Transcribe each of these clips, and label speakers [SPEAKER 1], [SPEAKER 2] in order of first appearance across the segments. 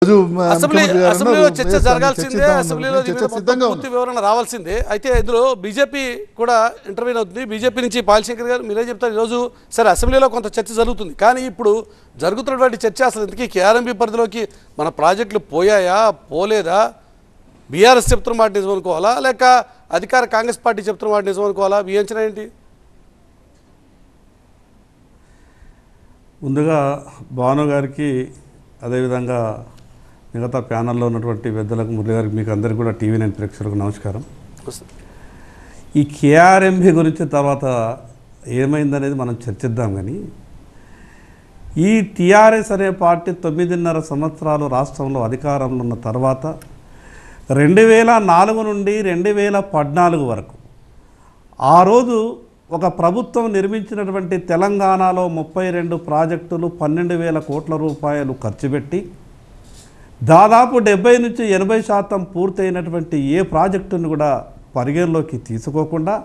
[SPEAKER 1] రోజు
[SPEAKER 2] అసెంబ్లీలో చర్చ జరగాల్సిందే, అసెంబ్లీలో పూర్తి వివరణ రావాల్సిందే. అయితే ఇందులో బీజేపీ కూడా ఇంటర్వ్యూన్ అవుతుంది. బీజేపీ నుంచి పాలశంకర్ గారు మీరే చెప్తారు. ఈరోజు సరే అసెంబ్లీలో కొంత చర్చ జరుగుతుంది, కానీ ఇప్పుడు జరుగుతున్నటువంటి చర్చ అసలు ఇంతకీ కేఆర్ఎంబీ పరిధిలోకి మన ప్రాజెక్టులు పోయాయా పోలేదా, బీఆర్ఎస్ చెప్తున్న మాట నిజం అనుకోవాలా లేక అధికార కాంగ్రెస్ పార్టీ చెప్తున్న మాట నిజం అనుకోవాలా, మీ అంచనా ఏంటి?
[SPEAKER 3] ముందుగా భాను గారికి, అదేవిధంగా మిగతా ప్యానల్లో ఉన్నటువంటి పెద్దలకు, మురళి గారికి, మీకు అందరికీ కూడా TV9 ప్రేక్షకులకు నమస్కారం. ఈ కేఆర్ఎంబీ గురించి తర్వాత ఏమైందనేది మనం చర్చిద్దాం. కానీ ఈ టీఆర్ఎస్ అనే పార్టీ 9.5 సంవత్సరాలు రాష్ట్రంలో అధికారంలో ఉన్న తర్వాత 2004 నుండి 2014 వరకు ఆ రోజు ఒక ప్రభుత్వం నిర్మించినటువంటి తెలంగాణలో 32 ప్రాజెక్టులు 12,000 కోట్ల రూపాయలు ఖర్చు పెట్టి దాదాపు 70 నుంచి 80% పూర్తయినటువంటి ఏ ప్రాజెక్టును కూడా పరిగణలోకి తీసుకోకుండా,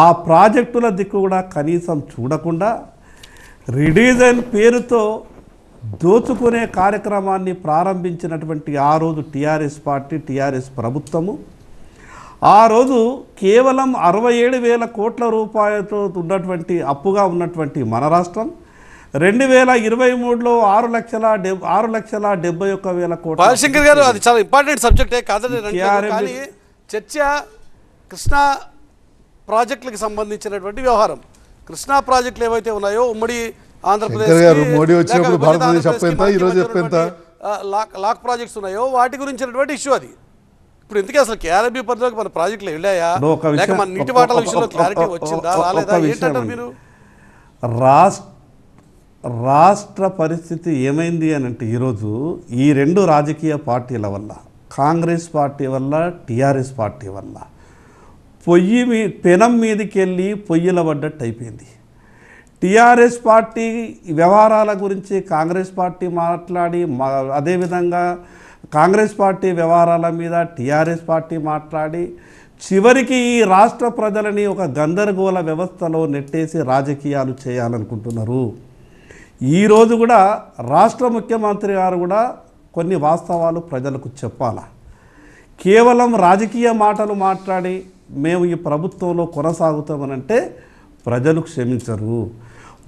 [SPEAKER 3] ఆ ప్రాజెక్టుల దిక్కు కూడా కనీసం చూడకుండా రిడిజైన్ పేరుతో దోచుకునే కార్యక్రమాన్ని ప్రారంభించినటువంటి ఆ రోజు టీఆర్ఎస్ పార్టీ, టీఆర్ఎస్ ప్రభుత్వము ఆ రోజు కేవలం 67,000 కోట్ల రూపాయలతో ఉన్నటువంటి అప్పుగా ఉన్నటువంటి మన రాష్ట్రం 2023లో 6,71,000 కోట్ల.
[SPEAKER 2] పాలశంకర్ గారు, అది చాలా ఇంపార్టెంట్ సబ్జెక్టే కాదని, కానీ చర్చ కృష్ణా ప్రాజెక్టులకు సంబంధించినటువంటి వ్యవహారం. కృష్ణా ప్రాజెక్టులు ఏవైతే ఉన్నాయో ఉమ్మడి ఆంధ్రప్రదేశ్
[SPEAKER 1] మోడీ వచ్చినప్పుడు భారతదేశ్ అప్పేంత ఈరోజు చెప్పేంత
[SPEAKER 2] లాక్ ప్రాజెక్ట్స్ ఉన్నాయో వాటి గురించినటువంటి ఇష్యూ అది. ఇప్పుడు ఎందుకే అసలు కేఆర్ఎంబీ పరిధిలోకి మన ప్రాజెక్టులు వెళ్ళాయా లేక మన నీటి వాటాల విషయంలో క్లారిటీ వచ్చిందా రాలేదా ఏంటంటారు మీరు?
[SPEAKER 3] రాష్ట్ర పరిస్థితి ఏమైంది అని అంటే ఈరోజు ఈ రెండు రాజకీయ పార్టీల వల్ల, కాంగ్రెస్ పార్టీ వల్ల, టీఆర్ఎస్ పార్టీ వల్ల పెనం మీదకి వెళ్ళి పొయ్యిల పడ్డట్టు అయిపోయింది. టీఆర్ఎస్ పార్టీ వ్యవహారాల గురించి కాంగ్రెస్ పార్టీ మాట్లాడి, అదేవిధంగా కాంగ్రెస్ పార్టీ వ్యవహారాల మీద టీఆర్ఎస్ పార్టీ మాట్లాడి చివరికి ఈ రాష్ట్ర ప్రజలని ఒక గందరగోళ వ్యవస్థలో నెట్టేసి రాజకీయాలు చేయాలనుకుంటున్నారు. ఈరోజు కూడా రాష్ట్ర ముఖ్యమంత్రి గారు కూడా కొన్ని వాస్తవాలు ప్రజలకు చెప్పాలా. కేవలం రాజకీయ మాటలు మాట్లాడి మేము ఈ ప్రభుత్వంలో కొనసాగుతామనంటే ప్రజలు క్షమించరు.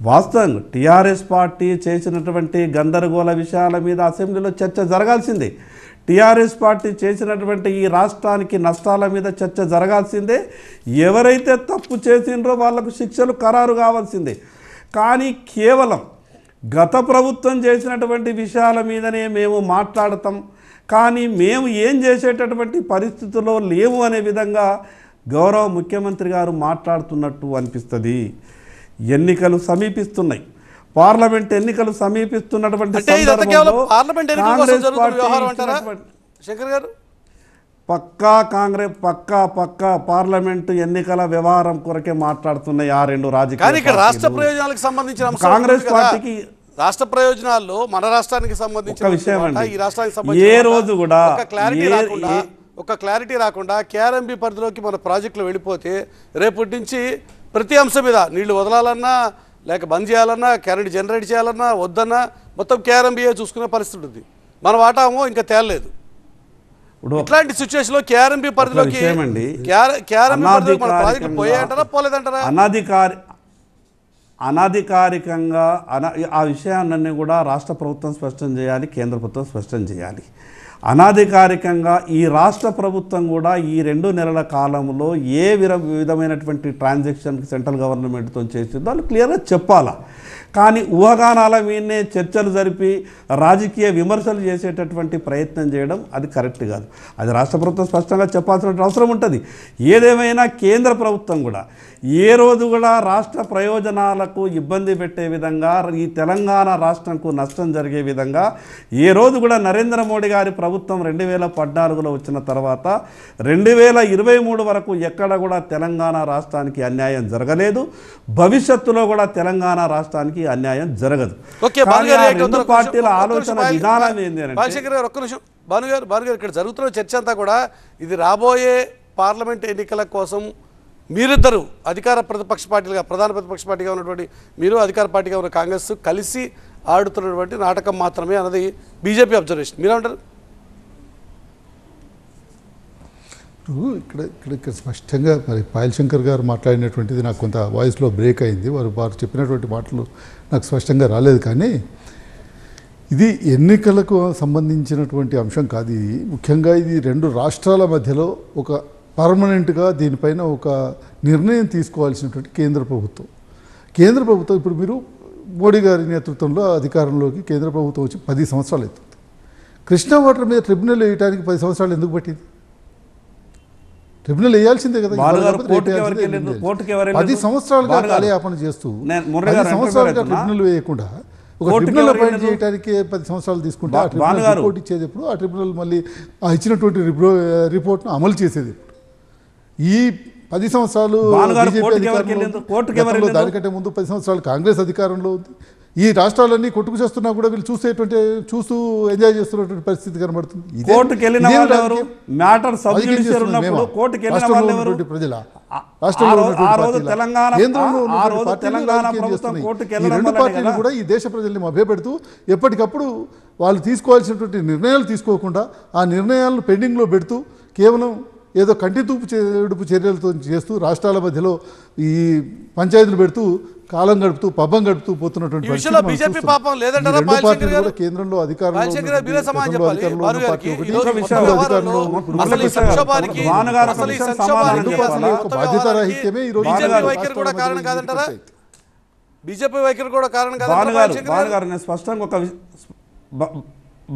[SPEAKER 3] వాస్తవంగా టీఆర్ఎస్ పార్టీ చేసినటువంటి గందరగోళ విషయాల మీద అసెంబ్లీలో చర్చ జరగాల్సిందే. టీఆర్ఎస్ పార్టీ చేసినటువంటి ఈ రాష్ట్రానికి నష్టాల మీద చర్చ జరగాల్సిందే. ఎవరైతే తప్పు చేసిండ్రో వాళ్లకు శిక్షలు ఖరారు కావాల్సిందే. కానీ కేవలం గత ప్రభుత్వం చేసినటువంటి విషయాల మీదనే మేము మాట్లాడతాం, కానీ మేము ఏం చేసేటటువంటి పరిస్థితుల్లో లేవు అనే విధంగా గౌరవ ముఖ్యమంత్రి గారు మాట్లాడుతున్నట్టు అనిపిస్తుంది. ఎన్నికలు సమీపిస్తున్నాయి, పార్లమెంట్ ఎన్నికలు సమీపిస్తున్నటువంటి సందర్భంలో పక్కా పార్లమెంటు ఎన్నికల వ్యవహారం కొరకే మాట్లాడుతున్నాయి ఆ రెండు రాజకీయ
[SPEAKER 2] రాష్ట్ర ప్రయోజనాలకు సంబంధించిన
[SPEAKER 3] కాంగ్రెస్ పార్టీకి.
[SPEAKER 2] రాష్ట్ర ప్రయోజనాల్లో మన రాష్ట్రానికి సంబంధించిన
[SPEAKER 3] విషయం
[SPEAKER 2] అండి, ఈ రాష్ట్రానికి
[SPEAKER 3] ఏ రోజు కూడా
[SPEAKER 2] ఒక క్లారిటీ రాకుండా కేఆర్ఎంబీ పరిధిలోకి మన ప్రాజెక్టులు వెళ్ళిపోతే రేపటి నుంచి ప్రతి అంశం మీద నీళ్లు వదలాలన్నా లేక బంద్ చేయాలన్నా, కరెంట్ జనరేట్ చేయాలన్నా వద్దన్నా మొత్తం కేఆర్ఎంబీఏ చూసుకునే పరిస్థితి ఉంటుంది. మన వాటామో ఇంకా తేలలేదు. ఇట్లాంటి సిచ్యువేషన్ లో కేఆర్ఎంబీ పరిధిలోకి మన ప్రాజెక్టులు పోయాయంటారా పోలేదంటారా?
[SPEAKER 3] అనధికారికంగా ఆ విషయాన్ని కూడా రాష్ట్ర ప్రభుత్వం స్పష్టం చేయాలి, కేంద్ర ప్రభుత్వం స్పష్టం చేయాలి. అనధికారికంగా ఈ రాష్ట్ర ప్రభుత్వం కూడా ఈ 2 నెలల కాలంలో ఏ విధమైనటువంటి ట్రాన్సాక్షన్ సెంట్రల్ గవర్నమెంట్తో చేసిందో వాళ్ళు క్లియర్గా చెప్పాలా. కానీ ఊహాగానాల మీదనే చర్చలు జరిపి రాజకీయ విమర్శలు చేసేటటువంటి ప్రయత్నం చేయడం అది కరెక్ట్ కాదు. అది రాష్ట్ర ప్రభుత్వం స్పష్టంగా చెప్పాల్సిన అవసరం ఉంటుంది. ఏదేమైనా కేంద్ర ప్రభుత్వం కూడా ఏ రోజు కూడా రాష్ట్ర ప్రయోజనాలకు ఇబ్బంది పెట్టే విధంగా, ఈ తెలంగాణ రాష్ట్రంకు నష్టం జరిగే విధంగా ఏ రోజు కూడా నరేంద్ర మోడీ గారి ప్రభుత్వం 2014లో వచ్చిన తర్వాత 2023 వరకు ఎక్కడ కూడా తెలంగాణ రాష్ట్రానికి అన్యాయం జరగలేదు. భవిష్యత్తులో కూడా తెలంగాణ రాష్ట్రానికి అన్యాయం జరగదు. రెండు పార్టీల ఆలోచన విధానం ఏంటి అంటే,
[SPEAKER 2] ఒక్క నిమిషం భానుగారు, ఇక్కడ జరుగుతున్న చర్చ అంతా కూడా ఇది రాబోయే పార్లమెంట్ ఎన్నికల కోసం మీరిద్దరు అధికార ప్రతిపక్ష పార్టీలుగా, ప్రధాన ప్రతిపక్ష పార్టీగా ఉన్నటువంటి మీరు, అధికార పార్టీగా ఉన్న కాంగ్రెస్ కలిసి ఆడుతున్నటువంటి నాటకం మాత్రమే అన్నది బీజేపీ అబ్జర్వేషన్. మీరేమంటారు?
[SPEAKER 1] ఇక్కడ స్పష్టంగా మరి పాయల్ శంకర్ గారు మాట్లాడినటువంటిది నాకు కొంత వాయిస్లో బ్రేక్ అయింది. వారు చెప్పినటువంటి మాటలు నాకు స్పష్టంగా రాలేదు. కానీ ఇది ఎన్నికలకు సంబంధించినటువంటి అంశం కాదు. ఇది ముఖ్యంగా ఇది రెండు రాష్ట్రాల మధ్యలో ఒక పర్మనెంట్గా దీనిపైన ఒక నిర్ణయం తీసుకోవాల్సినటువంటి కేంద్ర ప్రభుత్వం ఇప్పుడు మీరు మోడీ గారి నేతృత్వంలో అధికారంలోకి కేంద్ర ప్రభుత్వం వచ్చి 10 సంవత్సరాలు అవుతుంది. కృష్ణా వాటర్ మీద ట్రిబ్యునల్ వేయడానికి 10 సంవత్సరాలు ఎందుకు పట్టింది? ట్రిబ్యునల్ వేయాల్సిందే కదా. 10 సంవత్సరాలుగా కాలయాపన చేస్తూ 10 సంవత్సరాలుగా ట్రిబ్యునల్ వేయకుండా ఒక ట్రిబ్యునల్ అపాయింట్ చేయడానికి 10 సంవత్సరాలు తీసుకుంటే ఆ ట్రిబ్యునల్ రిపోర్ట్ ఇచ్చేది ఎప్పుడు? ఆ ట్రిబ్యునల్ మళ్ళీ ఆ ఇచ్చినటువంటి రిపోర్ట్ను అమలు చేసేది ఎప్పుడు? ఈ 10 సంవత్సరాలు దానికంటే ముందు 10 సంవత్సరాలు కాంగ్రెస్ అధికారంలో ఉంది. ఈ రాష్ట్రాలన్నీ కొట్టుకు చేస్తున్నా కూడా వీళ్ళు చూస్తూ ఎంజాయ్ చేస్తున్నటువంటి పరిస్థితి కనబడుతుంది. రెండు పార్టీలు కూడా ఈ దేశ ప్రజల్ని మభ్యపెడుతూ ఎప్పటికప్పుడు వాళ్ళు తీసుకోవాల్సినటువంటి నిర్ణయాలు తీసుకోకుండా ఆ నిర్ణయాలను పెండింగ్లో పెడుతూ కేవలం ఏదో కంటితూపు చర్యలతో చేస్తూ రాష్ట్రాల మధ్యలో ఈ పంచాయతీలు పెడుతూ కాలం గడుపుతూ పబ్బం గడుపుతూ పోతున్నటువంటి కేంద్రంలో
[SPEAKER 2] బాధ్యతారాహిత్యమే ఈరోజు బీజేపీ వైఖరి కూడా కారణం కాదు.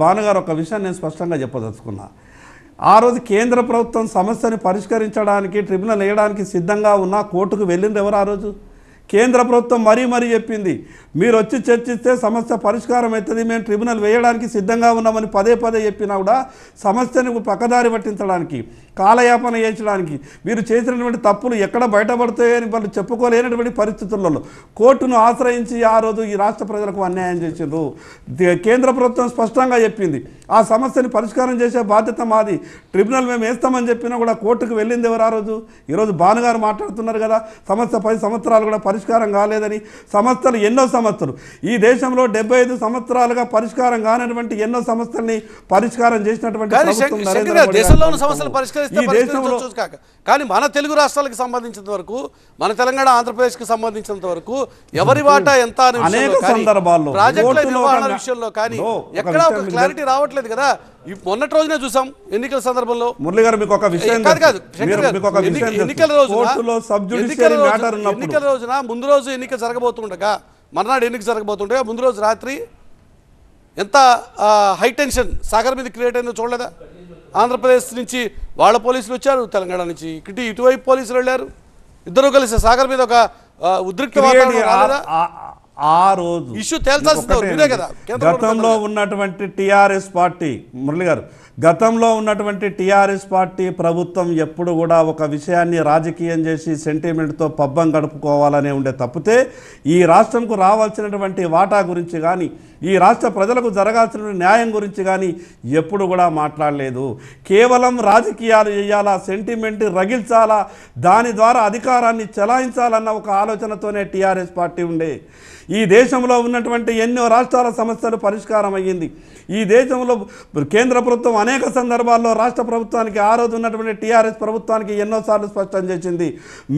[SPEAKER 3] భానుగారు ఒక విషయాన్ని నేను స్పష్టంగా చెప్పదలుచుకున్నా. ఆ రోజు కేంద్ర ప్రభుత్వం సమస్యని పరిష్కరించడానికి ట్రిబ్యునల్ వేయడానికి సిద్ధంగా ఉన్న కోర్టుకు వెళ్ళింది ఎవరు? ఆ రోజు కేంద్ర ప్రభుత్వం మరీ చెప్పింది, మీరు వచ్చి చర్చిస్తే సమస్య పరిష్కారం అవుతుంది, మేము ట్రిబ్యునల్ వేయడానికి సిద్ధంగా ఉన్నామని పదే చెప్పినా కూడా సమస్యను పక్కదారి పట్టించడానికి, కాలయాపన చేయించడానికి, మీరు చేసినటువంటి తప్పులు ఎక్కడ బయటపడతాయని వాళ్ళు చెప్పుకోలేనటువంటి పరిస్థితులలో కోర్టును ఆశ్రయించి ఆ రోజు ఈ రాష్ట్ర ప్రజలకు అన్యాయం చేసిండ్రు. కేంద్ర ప్రభుత్వం స్పష్టంగా చెప్పింది, ఆ సమస్యని పరిష్కారం చేసే బాధ్యత మాది, ట్రిబ్యునల్ మేము వేస్తామని చెప్పినా కూడా కోర్టుకు వెళ్ళింది ఎవరు? ఆ రోజు. ఈరోజు భానుగారు మాట్లాడుతున్నారు కదా, సమస్య 10 సంవత్సరాలు కూడా పరిష్కారం కాలేదని. సమస్యలు ఎన్నో సమస్యలు ఈ దేశంలో 75 సంవత్సరాలుగా పరిష్కారం కానటువంటి ఎన్నో సమస్యల్ని పరిష్కారం చేసినటువంటి
[SPEAKER 2] కానీ మన తెలుగు రాష్ట్రాలకు సంబంధించినంత వరకు, మన తెలంగాణ ఆంధ్రప్రదేశ్కి సంబంధించినంత వరకు ఎవరి వాటా ఎంత
[SPEAKER 3] అనేక సందర్భాల్లో
[SPEAKER 2] ప్రాజెక్టుల నిర్వహణ విషయంలో కానీ ఎక్కడ ఒక క్లారిటీ రావట్లేదు కదా. మొన్నటి రోజునే చూసాం ఎన్నికల సందర్భంలో.
[SPEAKER 3] మురళి గారు మీకు ఒక విషయం
[SPEAKER 2] ఎన్నికల రోజున ముందు రోజు ఎన్నిక జరగబోతుండగా, మర్నాడు ఎన్నిక జరగబోతుండగా ముందు రోజు రాత్రి ఎంత హై టెన్షన్ సాగర్ మీద క్రియేట్ అయిందో చూడలేదా? ఆంధ్రప్రదేశ్ నుంచి వాళ్ళ పోలీసులు వచ్చారు, తెలంగాణ నుంచి ఇటువైపు పోలీసులు వెళ్ళారు, ఇద్దరు కలిసి సాగర్ మీద ఒక ఉద్రిక్త వాతావరణం.
[SPEAKER 3] ఆ రోజు
[SPEAKER 2] ఇష్యూ తేల్చాల్సిందే కదా.
[SPEAKER 3] గతంలో ఉన్నటువంటి టీఆర్ఎస్ పార్టీ, మురళి గారు, గతంలో ఉన్నటువంటి టీఆర్ఎస్ పార్టీ ప్రభుత్వం ఎప్పుడు కూడా ఒక విషయాన్ని రాజకీయం చేసి సెంటిమెంట్తో పబ్బం గడుపుకోవాలనే ఉండే తప్పితే ఈ రాష్ట్రంకు రావాల్సినటువంటి వాటా గురించి కానీ, ఈ రాష్ట్ర ప్రజలకు జరగాల్సిన న్యాయం గురించి కానీ ఎప్పుడు కూడా మాట్లాడలేదు. కేవలం రాజకీయాలు చేయాలా, సెంటిమెంట్ రగిల్చాలా, దాని ద్వారా అధికారాన్ని చెలాయించాలన్న ఒక ఆలోచనతోనే టీఆర్ఎస్ పార్టీ ఉండే. ఈ దేశంలో ఉన్నటువంటి ఎన్నో రాష్ట్రాల సమస్యలు పరిష్కారం అయ్యింది. ఈ దేశంలో కేంద్ర ప్రభుత్వం అనేక సందర్భాల్లో రాష్ట్ర ప్రభుత్వానికి, ఆ రోజు ఉన్నటువంటి టీఆర్ఎస్ ప్రభుత్వానికి ఎన్నోసార్లు స్పష్టం చేసింది.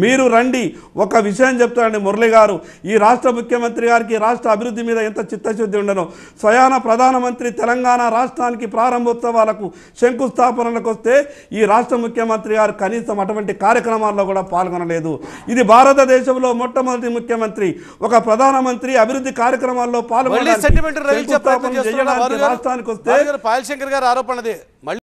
[SPEAKER 3] మీరు రండి, ఒక విషయం చెప్తారండి మురళి గారు, ఈ రాష్ట్ర ముఖ్యమంత్రి గారికి రాష్ట్ర అభివృద్ధి మీద ఎంత చిత్తశుద్ధి ఉండనో, స్వయాన ప్రధానమంత్రి తెలంగాణ రాష్ట్రానికి ప్రారంభోత్సవాలకు శంకుస్థాపనలకు వస్తే ఈ రాష్ట్ర ముఖ్యమంత్రి గారు కనీసం అటువంటి కార్యక్రమాల్లో కూడా పాల్గొనలేదు. ఇది భారతదేశంలో మొట్టమొదటి ముఖ్యమంత్రి ఒక ప్రధానమంత్రి అభివృద్ధి కార్యక్రమాల్లో పాల్గొనడానికి
[SPEAKER 2] రాష్ట్రానికి వస్తే పాయల్ శంకర్ గారు ఆరోపణదే.